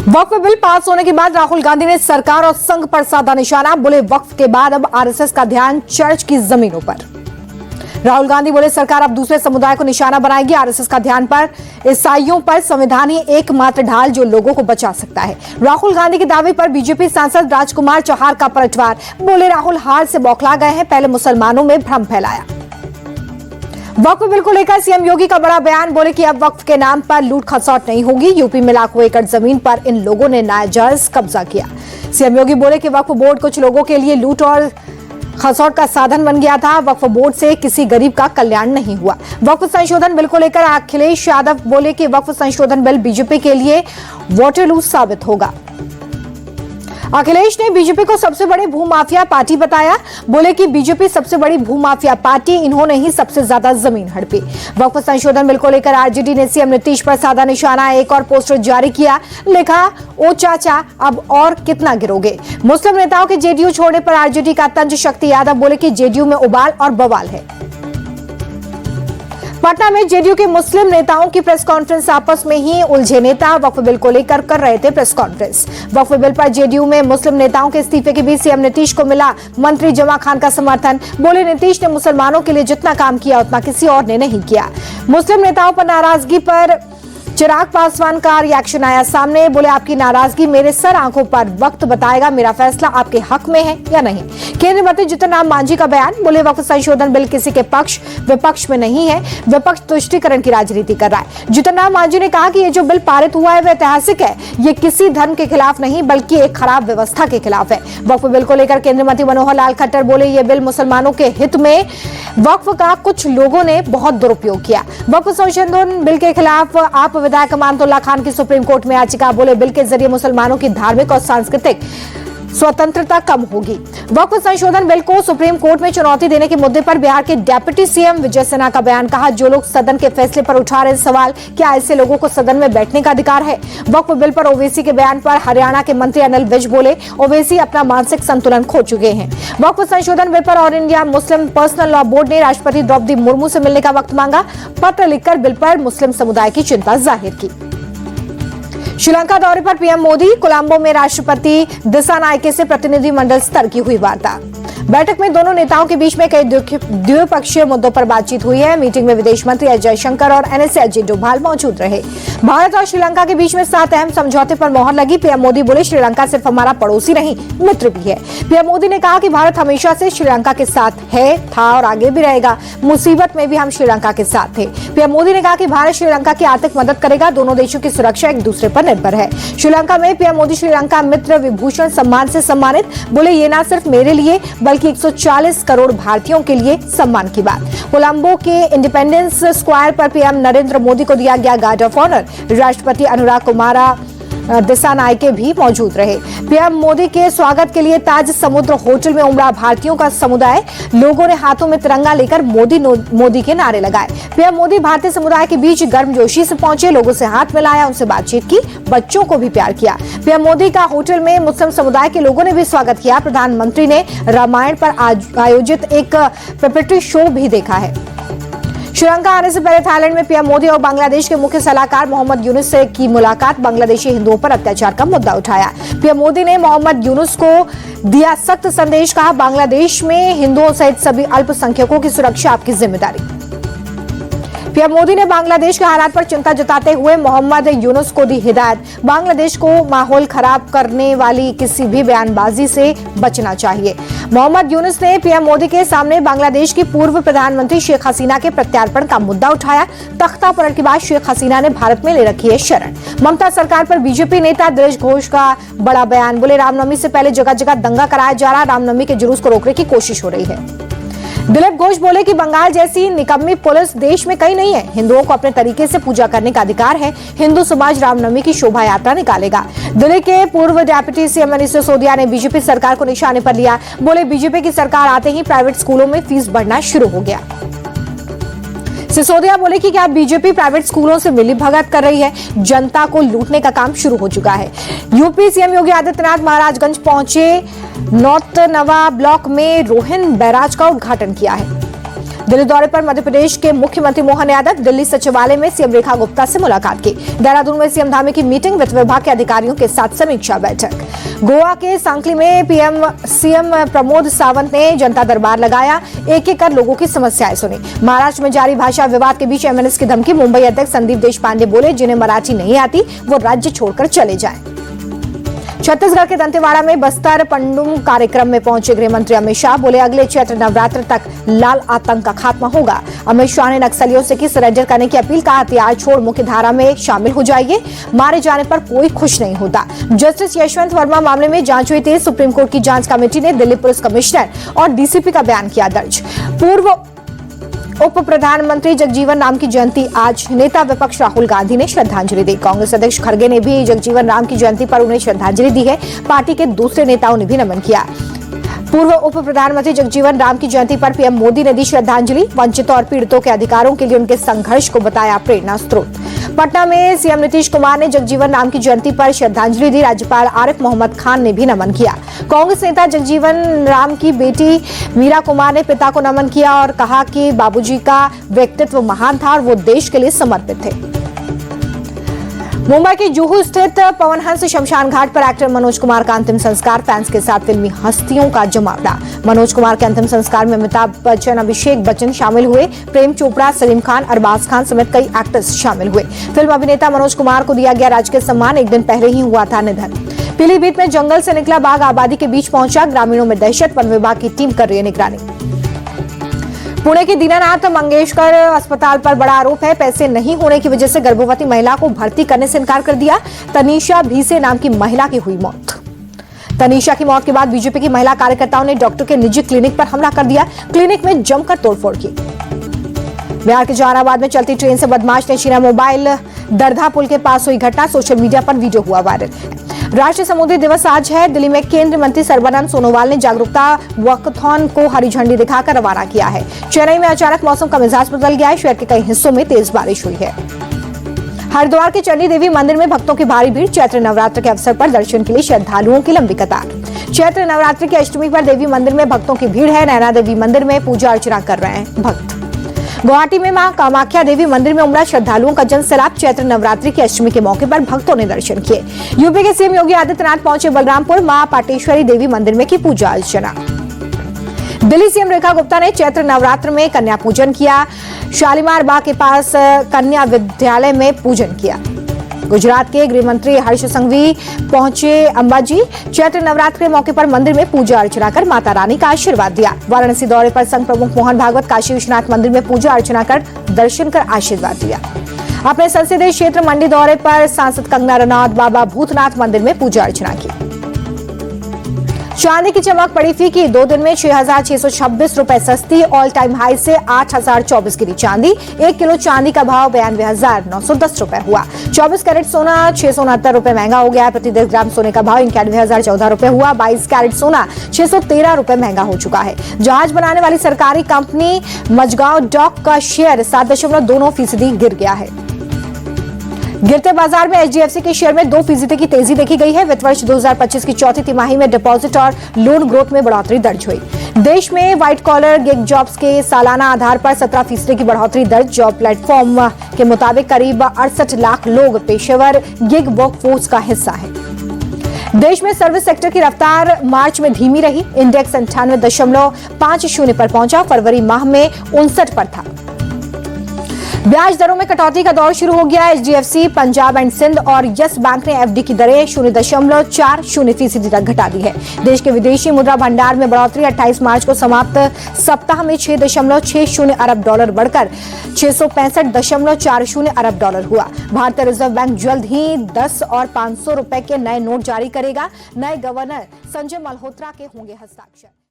वक्फ bill pass होने के बाद राहुल गांधी ने सरकार और संघ पर साधा निशाना। बोले वक्फ के बाद अब आरएसएस का ध्यान चर्च की जमीनों पर। राहुल गांधी बोले सरकार अब दूसरे समुदाय को निशाना बनाएगी। आरएसएस का ध्यान पर ईसाइयों पर संविधान ही एकमात्र ढाल जो लोगों को बचा सकता है। राहुल गांधी के दावे पर बीजेपी सांसद राजकुमार चौहान का पलटवार। बोले राहुल हार से बौखला गए हैं, पहले मुसलमानों में भ्रम फैलाया। वक्फ बिल को लेकर सीएम योगी का बड़ा बयान। बोले कि अब वक्फ के नाम पर लूट खसौट नहीं होगी। यूपी में लाखों एकड़ जमीन पर इन लोगों ने नाजायज कब्जा किया। सीएम योगी बोले कि वक्फ बोर्ड कुछ लोगों के लिए लूट और खसौट का साधन बन गया था। वक्फ बोर्ड से किसी गरीब का कल्याण नहीं हुआ। वक्फ संशोधन बिल को लेकर अखिलेश यादव बोले कि वक्फ संशोधन बिल बीजेपी के लिए वाटरलू साबित होगा। अखिलेश ने बीजेपी को सबसे बड़ी भूमाफिया पार्टी बताया। बोले कि बीजेपी सबसे बड़ी भूमाफिया पार्टी, इन्होंने ही सबसे ज्यादा जमीन हड़पी। वक्फ संशोधन बिल को लेकर आरजेडी ने सीएम नीतीश पर साधा निशाना। एक और पोस्टर जारी किया, लिखा ओ चाचा अब और कितना गिरोगे। मुस्लिम नेताओं के जेडीयू छोड़ने पर आरजेडी का तंज शक्ति यादव बोले कि जेडीयू में उबाल और बवाल है। पटना में जेडीयू के मुस्लिम नेताओं की प्रेस कॉन्फ्रेंस। आपस में ही उलझे नेता वक्फ बिल को लेकर कर रहे थे प्रेस कॉन्फ्रेंस। वक्फ बिल पर जेडीयू में मुस्लिम नेताओं के इस्तीफे के बीच सीएम नीतीश को मिला मंत्री जमा खान का समर्थन। बोले नीतीश ने मुसलमानों के लिए जितना काम किया उतना किसी और ने नहीं किया। मुस्लिम नेताओं पर नाराजगी पर चिराग पासवान का रिएक्शन आया सामने। बोले आपकी नाराजगी मेरे सर आंखों पर वक्त बताएगा, मेरा फैसला आपके हक में है या नहीं। केंद्रीय मंत्री जीतन राम मांझी का बयान। बोले वक्फ संशोधन बिल किसी के पक्ष विपक्ष में नहीं है, विपक्ष तुष्टीकरण की राजनीति कर रहा है। जीतन राम मांझी ने कहा कि ये जो बिल पारित हुआ है वह ऐतिहासिक है। ये किसी धर्म के खिलाफ नहीं बल्कि एक खराब व्यवस्था के खिलाफ है। वक्फ बिल को लेकर केंद्रीय मंत्री मनोहर लाल खट्टर बोले ये बिल मुसलमानों के हित में वक्फ का कुछ लोगों ने बहुत दुरुपयोग किया। वक्फ संशोधन बिल के खिलाफ आप विधायक अमानतुल्लाह खान की सुप्रीम कोर्ट में याचिका। बोले बिल के जरिए मुसलमानों की धार्मिक और सांस्कृतिक स्वतंत्रता कम होगी। वक्फ संशोधन बिल को सुप्रीम कोर्ट में चुनौती देने के मुद्दे पर बिहार के डिप्टी सीएम विजय सिन्हा का बयान। कहा जो लोग सदन के फैसले पर उठा रहे सवाल, क्या ऐसे लोगों को सदन में बैठने का अधिकार है। वक्फ बिल पर ओवैसी के बयान पर हरियाणा के मंत्री अनिल विज बोले ओवैसी अपना मानसिक संतुलन खो चुके हैं। वक्फ संशोधन बिल पर all India Muslim personal law board ने राष्ट्रपति द्रौपदी मुर्मू से मिलने का वक्त मांगा। पत्र लिखकर बिल पर मुस्लिम समुदाय की चिंता जाहिर की। श्रीलंका दौरे पर पीएम मोदी। कोलंबो में राष्ट्रपति दिसानायके से प्रतिनिधिमंडल स्तर की हुई वार्ता। बैठक में दोनों नेताओं के बीच में कई द्विपक्षीय मुद्दों पर बातचीत हुई है। मीटिंग में विदेश मंत्री एस जयशंकर और एनएसए अजित डोभाल मौजूद रहे। भारत और श्रीलंका के बीच में 7 अहम समझौते पर मोहर लगी। पीएम मोदी बोले श्रीलंका सिर्फ हमारा पड़ोसी नहीं मित्र भी है। पीएम मोदी ने कहा कि भारत हमेशा से श्रीलंका के साथ है, था और आगे भी रहेगा। मुसीबत में भी हम श्रीलंका के साथ थे। पीएम मोदी ने कहा कि भारत श्रीलंका की आर्थिक मदद करेगा। दोनों देशों की सुरक्षा एक दूसरे पर निर्भर है। श्रीलंका में पीएम मोदी श्रीलंका मित्र विभूषण सम्मान से सम्मानित। बोले ये न सिर्फ मेरे लिए बल्कि 140 करोड़ भारतीयों के लिए सम्मान की बात। कोलंबो के इंडिपेंडेंस स्क्वायर पर पीएम नरेंद्र मोदी को दिया गया गार्ड ऑफ ऑनर। राष्ट्रपति अनुराग कुमार दिसानायके भी मौजूद रहे। पीएम मोदी के स्वागत के लिए ताज समुद्र होटल में उमड़ा भारतीयों का समुदाय। लोगों ने हाथों में तिरंगा लेकर मोदी के नारे लगाए। पीएम मोदी भारतीय समुदाय के बीच गर्मजोशी से पहुंचे, लोगों से हाथ मिलाया, उनसे बातचीत की, बच्चों को भी प्यार किया। पीएम मोदी का होटल में मुस्लिम समुदाय के लोगों ने भी स्वागत किया। प्रधानमंत्री ने रामायण पर आयोजित एक पेपेट्री शो भी देखा है। श्रीलंका आने से पहले थाईलैंड में पीएम मोदी और बांग्लादेश के मुख्य सलाहकार मोहम्मद यूनुस से की मुलाकात। बांग्लादेशी हिंदुओं पर अत्याचार का मुद्दा उठाया। पीएम मोदी ने मोहम्मद यूनुस को दिया सख्त संदेश। कहा बांग्लादेश में हिंदुओं सहित सभी अल्पसंख्यकों की सुरक्षा आपकी जिम्मेदारी। पीएम मोदी ने बांग्लादेश के हालात पर चिंता जताते हुए मोहम्मद यूनुस को दी हिदायत। बांग्लादेश को माहौल खराब करने वाली किसी भी बयानबाजी से बचना चाहिए। मोहम्मद यूनुस ने पीएम मोदी के सामने बांग्लादेश की पूर्व प्रधानमंत्री शेख हसीना के प्रत्यार्पण का मुद्दा उठाया। तख्ता पलट के बाद शेख हसीना ने भारत में ले रखी है शरण। ममता सरकार पर बीजेपी नेता दिलीप घोष का बड़ा बयान। बोले रामनवमी से पहले जगह जगह दंगा कराया जा रहा, रामनवमी के जुलूस को रोकने की कोशिश हो रही है। दिलीप घोष बोले कि बंगाल जैसी निकम्मी पुलिस देश में कहीं नहीं है। हिंदुओं को अपने तरीके से पूजा करने का अधिकार है। हिंदू समाज रामनवमी की शोभा यात्रा निकालेगा। दिल्ली के पूर्व डिप्टी सीएम मनीष सिसोदिया ने बीजेपी सरकार को निशाने पर लिया। बोले बीजेपी की सरकार आते ही प्राइवेट स्कूलों में फीस बढ़ना शुरू हो गया। सिसोदिया बोले कि क्या बीजेपी प्राइवेट स्कूलों से मिलीभगत कर रही है, जनता को लूटने का काम शुरू हो चुका है। यूपी सीएम योगी आदित्यनाथ महाराजगंज पहुंचे। नॉर्थ नवा ब्लॉक में रोहिन बैराज का उद्घाटन किया है। दिल्ली दौरे पर मध्य प्रदेश के मुख्यमंत्री मोहन यादव दिल्ली सचिवालय में सीएम रेखा गुप्ता से मुलाकात की। देहरादून में सीएम धामी की मीटिंग, वित्त विभाग के अधिकारियों के साथ समीक्षा बैठक। गोवा के सांकली में सीएम प्रमोद सावंत ने जनता दरबार लगाया, एक एक कर लोगों की समस्याएं सुनी। महाराष्ट्र में जारी भाषा विवाद के बीच एमएनएस की धमकी, मुंबई अध्यक्ष संदीप देशपांडे बोले जिन्हें मराठी नहीं आती वो राज्य छोड़कर चले जाएं। छत्तीसगढ़ के दंतेवाड़ा में बस्तर पंडुम कार्यक्रम में पहुंचे गृह मंत्री अमित शाह, बोले अगले चैत्र नवरात्र तक लाल आतंक का खात्मा होगा। अमित शाह ने नक्सलियों से की सरेंडर करने की अपील, कहा हथियार छोड़ मुख्य धारा में शामिल हो जाइए, मारे जाने पर कोई खुश नहीं होता। जस्टिस यशवंत वर्मा मामले में जांच हुई थी, सुप्रीम कोर्ट की जांच कमेटी ने दिल्ली पुलिस कमिश्नर और डीसीपी का बयान किया दर्ज। पूर्व उप प्रधानमंत्री जगजीवन राम की जयंती आज, नेता विपक्ष राहुल गांधी ने श्रद्धांजलि दी। कांग्रेस अध्यक्ष खड़गे ने भी जगजीवन राम की जयंती पर उन्हें श्रद्धांजलि दी है। पार्टी के दूसरे नेताओं ने भी नमन किया। पूर्व उप प्रधानमंत्री जगजीवन राम की जयंती पर पीएम मोदी ने दी श्रद्धांजलि, वंचितों और पीड़ितों के अधिकारों के लिए उनके संघर्ष को बताया प्रेरणा स्रोत। पटना में सीएम नीतीश कुमार ने जगजीवन राम की जयंती पर श्रद्धांजलि दी। राज्यपाल आरिफ मोहम्मद खान ने भी नमन किया। कांग्रेस नेता जगजीवन राम की बेटी मीरा कुमार ने पिता को नमन किया और कहा कि बाबूजी का व्यक्तित्व महान था और वो देश के लिए समर्पित थे। मुंबई के जुहू स्थित पवन हंस शमशान घाट पर एक्टर मनोज कुमार का अंतिम संस्कार, फैंस के साथ फिल्मी हस्तियों का जमावड़ा। मनोज कुमार के अंतिम संस्कार में अमिताभ बच्चन, अभिषेक बच्चन शामिल हुए। प्रेम चोपड़ा, सलीम खान, अरबाज खान समेत कई एक्टर्स शामिल हुए। फिल्म अभिनेता मनोज कुमार को दिया गया राजकीय सम्मान, एक दिन पहले ही हुआ था निधन। पीलीभीत में जंगल से निकला बाघ आबादी के बीच पहुंचा, ग्रामीणों में दहशत, वन विभाग की टीम कर रही है निगरानी। पुणे के दीनानाथ मंगेशकर अस्पताल पर बड़ा आरोप है, पैसे नहीं होने की वजह से गर्भवती महिला को भर्ती करने से इनकार कर दिया। तनीषा भीसे नाम की महिला की हुई मौत। तनीषा की मौत के बाद बीजेपी की महिला कार्यकर्ताओं ने डॉक्टर के निजी क्लिनिक पर हमला कर दिया, क्लिनिक में जमकर तोड़फोड़ की। बिहार के जहानाबाद में चलती ट्रेन से बदमाश ने छीना मोबाइल, दरधा पुल के पास हुई घटना, सोशल मीडिया पर वीडियो हुआ वायरल। राष्ट्रीय समुद्री दिवस आज है। दिल्ली में केंद्रीय मंत्री सर्बानंद सोनोवाल ने जागरूकता वॉकथॉन को हरी झंडी दिखाकर रवाना किया है। चेन्नई में अचानक मौसम का मिजाज बदल गया है, शहर के कई हिस्सों में तेज बारिश हुई है। हरिद्वार के चंडी देवी मंदिर में भक्तों की भारी भीड़, चैत्र नवरात्र के अवसर पर दर्शन के लिए श्रद्धालुओं की लंबी कतार। चैत्र नवरात्र की अष्टमी पर देवी मंदिर में भक्तों की भीड़ है। नैना देवी मंदिर में पूजा अर्चना कर रहे हैं भक्त। गुवाहाटी में मां कामाख्या देवी मंदिर में उमड़ा श्रद्धालुओं का जनसैलाब, चैत्र नवरात्रि की अष्टमी के मौके पर भक्तों ने दर्शन किए। यूपी के सीएम योगी आदित्यनाथ पहुंचे बलरामपुर, मां पाटेश्वरी देवी मंदिर में की पूजा अर्चना। दिल्ली सीएम रेखा गुप्ता ने चैत्र नवरात्र में कन्या पूजन किया, शालीमार बाग के पास कन्या विद्यालय में पूजन किया। गुजरात के गृह मंत्री हर्ष संघवी पहुंचे अंबाजी, चैत्र नवरात्र के मौके पर मंदिर में पूजा अर्चना कर माता रानी का आशीर्वाद दिया। वाराणसी दौरे पर संघ प्रमुख मोहन भागवत काशी विश्वनाथ मंदिर में पूजा अर्चना कर दर्शन कर आशीर्वाद दिया। अपने संसदीय क्षेत्र मंडी दौरे पर सांसद कंगना रनौत बाबा भूतनाथ मंदिर में पूजा अर्चना की। चांदी की चमक पड़ी फीकी, 2 दिन में 6,626 रुपए सस्ती, ऑल टाइम हाई से 8,024 गिरी चांदी। 1 किलो चांदी का भाव 92,910 रुपए हुआ। 24 कैरेट सोना 669 रुपए महंगा हो गया। प्रति 10 ग्राम सोने का भाव 91,014 रुपए हुआ। 22 कैरेट सोना 613 रुपए महंगा हो चुका है। जहाज बनाने वाली सरकारी कंपनी मजगांव डॉक का शेयर 7.29% गिर गया है। गिरते बाजार में एचडीएफसी के शेयर में 2% की तेजी देखी गई है। वित्त वर्ष 2025 की चौथी तिमाही में डिपॉजिट और लोन ग्रोथ में बढ़ोतरी दर्ज हुई। देश में व्हाइट कॉलर गिग जॉब्स के सालाना आधार पर 17% की बढ़ोतरी दर्ज। जॉब प्लेटफॉर्म के मुताबिक करीब 68 लाख लोग पेशेवर गिग वर्कफोर्स का हिस्सा है। देश में सर्विस सेक्टर की रफ्तार मार्च में धीमी रही। इंडेक्स 98.50 पर पहुंचा, फरवरी माह में 59 पर था। ब्याज दरों में कटौती का दौर शुरू हो गया। एचडीएफसी, पंजाब एंड सिंध और यस बैंक ने एफडी की दरें 0.40% तक घटा दी है। देश के विदेशी मुद्रा भंडार में बढ़ोतरी 28 मार्च को समाप्त सप्ताह में $6.60 अरब बढ़कर $665.40 अरब हुआ। भारतीय रिजर्व बैंक जल्द ही 10 और 500 रुपए के नए नोट जारी करेगा। नए गवर्नर संजय मल्होत्रा के होंगे हस्ताक्षर।